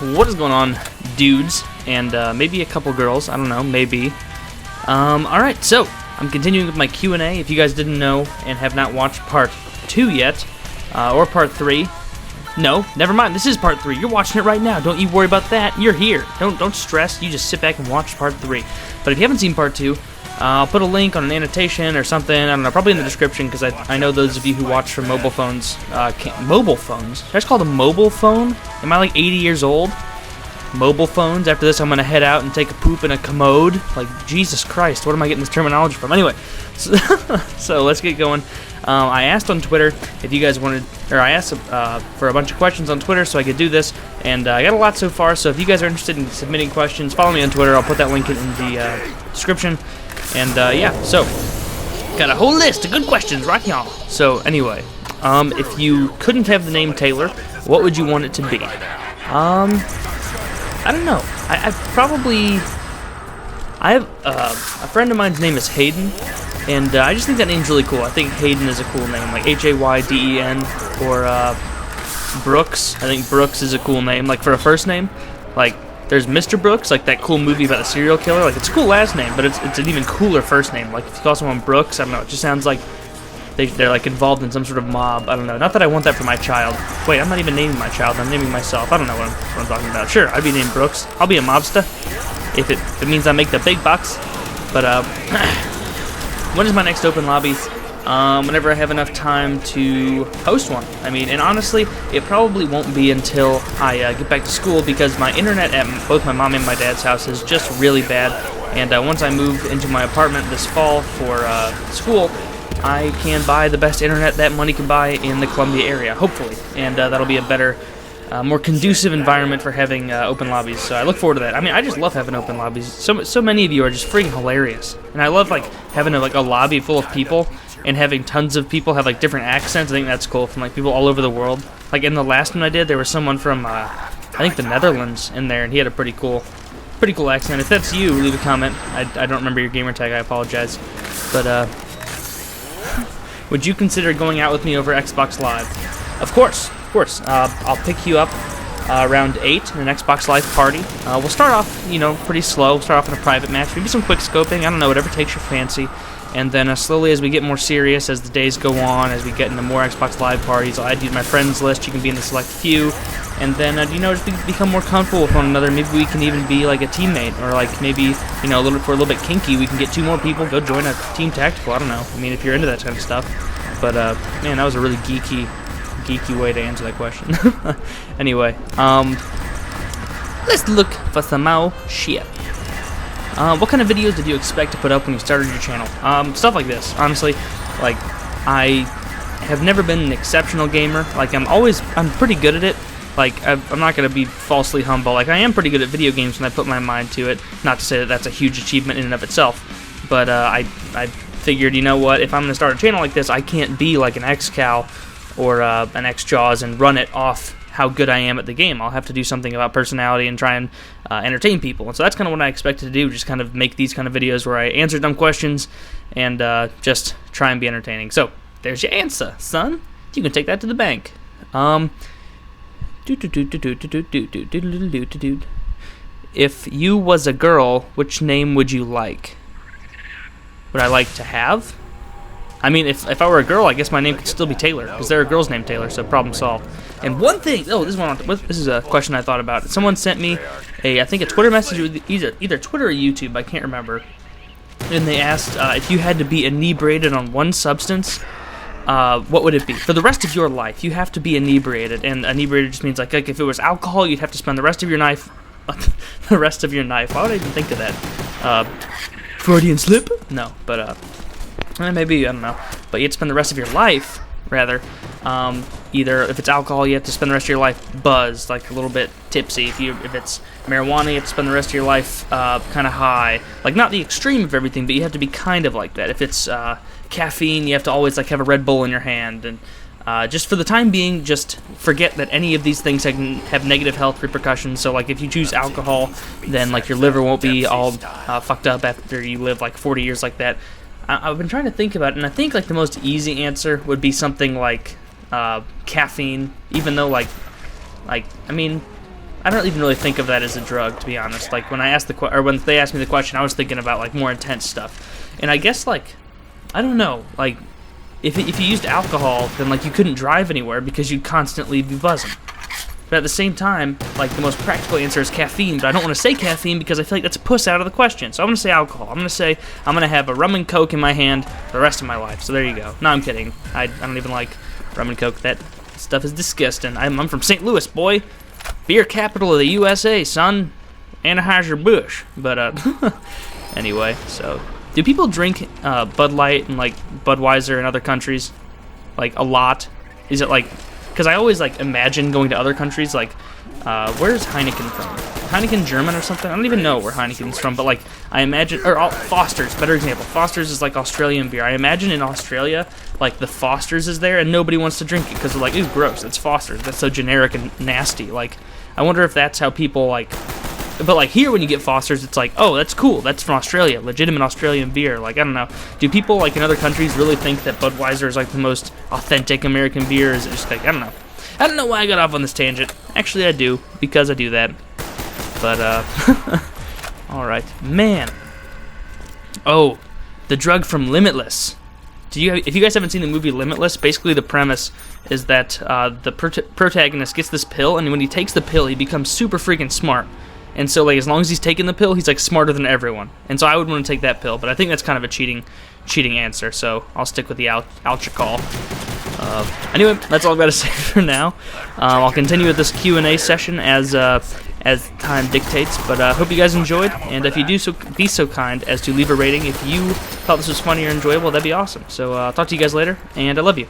what is going on, dudes, and maybe a couple girls, I don't know, maybe. Alright, so, I'm continuing with my Q&A. If you guys didn't know and have not watched part 2 yet, or part 3, no, never mind, this is part 3. You're watching it right now. Don't you worry about that. You're here. Don't stress. You just sit back and watch part 3. But if you haven't seen part 2, I'll put a link on an annotation or something, I don't know, probably in the description, because I know those of you who watch from mobile phones, mobile phones? Did I just call it a mobile phone? Am I like 80 years old? Mobile phones? After this I'm going to head out and take a poop in a commode? Like, Jesus Christ, what am I getting this terminology from? Anyway, so let's get going. I asked on Twitter if you guys wanted, or I asked for a bunch of questions on Twitter so I could do this, and I got a lot so far, so if you guys are interested in submitting questions, follow me on Twitter. I'll put that link in the description. And yeah, so got a whole list of good questions right here. So anyway, if you couldn't have the name Taylor, what would you want it to be? I don't know. I have a friend of mine's name is Hayden, and I just think that name's really cool. I think Hayden is a cool name, like Hayden, or Brooks. I think Brooks is a cool name, like for a first name. Like, there's Mr. Brooks, like that cool movie about the serial killer. Like, it's a cool last name, but it's an even cooler first name. Like, if you call someone Brooks, I don't know, it just sounds like they're like involved in some sort of mob. I don't know. Not that I want that for my child. Wait, I'm not even naming my child. I'm naming myself. I don't know what I'm talking about. Sure, I'd be named Brooks. I'll be a mobster if it means I make the big bucks. But when is my next open lobby? Whenever I have enough time to host one. I mean, and honestly, it probably won't be until I get back to school, because my internet at both my mom and my dad's house is just really bad. And once I move into my apartment this fall for school, I can buy the best internet that money can buy in the Columbia area, hopefully. And that'll be a better, more conducive environment for having open lobbies. So I look forward to that. I mean, I just love having open lobbies. So many of you are just freaking hilarious. And I love like having a lobby full of people, and having tons of people have like different accents. I think that's cool, from like people all over the world. Like in the last one I did, there was someone from I think the Netherlands in there, and he had a pretty cool accent. If that's you, leave a comment. I don't remember your gamer tag, I apologize. But would you consider going out with me over Xbox Live? Of course. I'll pick you up around 8 in an Xbox Live party. We'll start off, pretty slow. We'll start off in a private match, maybe some quick scoping. I don't know, whatever takes your fancy. And then slowly, as we get more serious, as the days go on, as we get into more Xbox Live parties, I'll add you to my friends list. You can be in the select few. And then, just become more comfortable with one another. Maybe we can even be like a teammate. Or like maybe, for a little bit kinky, we can get 2 more people, go join a team tactical. I don't know. I mean, if you're into that kind of stuff. But, man, that was a really geeky way to answer that question. Anyway, let's look for some more shit. What kind of videos did you expect to put up when you started your channel? Stuff like this, honestly. Like, I have never been an exceptional gamer. Like, I'm pretty good at it. Like, I'm not going to be falsely humble. Like, I am pretty good at video games when I put my mind to it. Not to say that that's a huge achievement in and of itself. But, I figured, you know what, if I'm going to start a channel like this, I can't be like an XCal or an XJaws and run it off how good I am at the game. I'll have to do something about personality and try and entertain people. And so that's kind of what I expected to do, just kind of make these kind of videos where I answer dumb questions and just try and be entertaining. So, there's your answer, son. You can take that to the bank. If you was a girl, which name would you like? Would I like to have? I mean, if I were a girl, I guess my name could still be Taylor, because there are girls named Taylor, so problem solved. And one thing, this is a question I thought about. Someone sent me I think a Twitter message, either Twitter or YouTube, I can't remember. And they asked if you had to be inebriated on one substance, what would it be? For the rest of your life, you have to be inebriated, and inebriated just means like if it was alcohol, you'd have to spend the rest of your life. The rest of your life. Why would I even think of that? Freudian slip? No, but maybe, I don't know. But you have to spend the rest of your life, rather, either if it's alcohol, you have to spend the rest of your life buzzed, like a little bit tipsy. If it's marijuana, you have to spend the rest of your life kind of high. Like, not the extreme of everything, but you have to be kind of like that. If it's caffeine, you have to always like have a Red Bull in your hand. And just for the time being, just forget that any of these things have negative health repercussions. So, like, if you choose alcohol, then like your liver won't be all fucked up after you live like 40 years like that. I've been trying to think about it, and I think like the most easy answer would be something like caffeine. Even though I I don't even really think of that as a drug, to be honest. Like when I asked when they asked me the question, I was thinking about like more intense stuff. And I guess like I don't know, like if you used alcohol, then like you couldn't drive anywhere because you'd constantly be buzzing. But at the same time, like the most practical answer is caffeine, but I don't want to say caffeine because I feel like that's a puss out of the question. So I'm going to say alcohol. I'm going to say I'm going to have a rum and coke in my hand for the rest of my life. So there you go. No, I'm kidding. I don't even like rum and coke. That stuff is disgusting. I'm from St. Louis, boy. Beer capital of the USA, son. Anheuser-Busch. But, anyway, so do people drink Bud Light and, like, Budweiser in other countries? Like, a lot? Is it, like... Because I always, like, imagine going to other countries, like, where's Heineken from? Heineken German or something? I don't even know where Heineken's from, but, like, I imagine... Or Foster's, better example. Foster's is, like, Australian beer. I imagine in Australia, like, the Foster's is there, and nobody wants to drink it because they're like, ooh, gross, it's Foster's. That's so generic and nasty. Like, I wonder if that's how people, like... But, like, here when you get Foster's, it's like, oh, that's cool. That's from Australia. Legitimate Australian beer. Like, I don't know. Do people, like, in other countries really think that Budweiser is, like, the most authentic American beer? Is it just, like, I don't know. I don't know why I got off on this tangent. Actually, I do, because I do that. But, alright. Man. Oh, the drug from Limitless. If you guys haven't seen the movie Limitless, basically the premise is that the protagonist gets this pill, and when he takes the pill, he becomes super freaking smart. And so, like, as long as he's taking the pill, he's, like, smarter than everyone. And so I would want to take that pill, but I think that's kind of a cheating answer, so I'll stick with the Alchicol. Anyway, that's all I've got to say for now. I'll continue with this Q&A session as time dictates, but I hope you guys enjoyed, and if you do be so kind as to leave a rating if you thought this was funny or enjoyable, that'd be awesome. So I'll talk to you guys later, and I love you.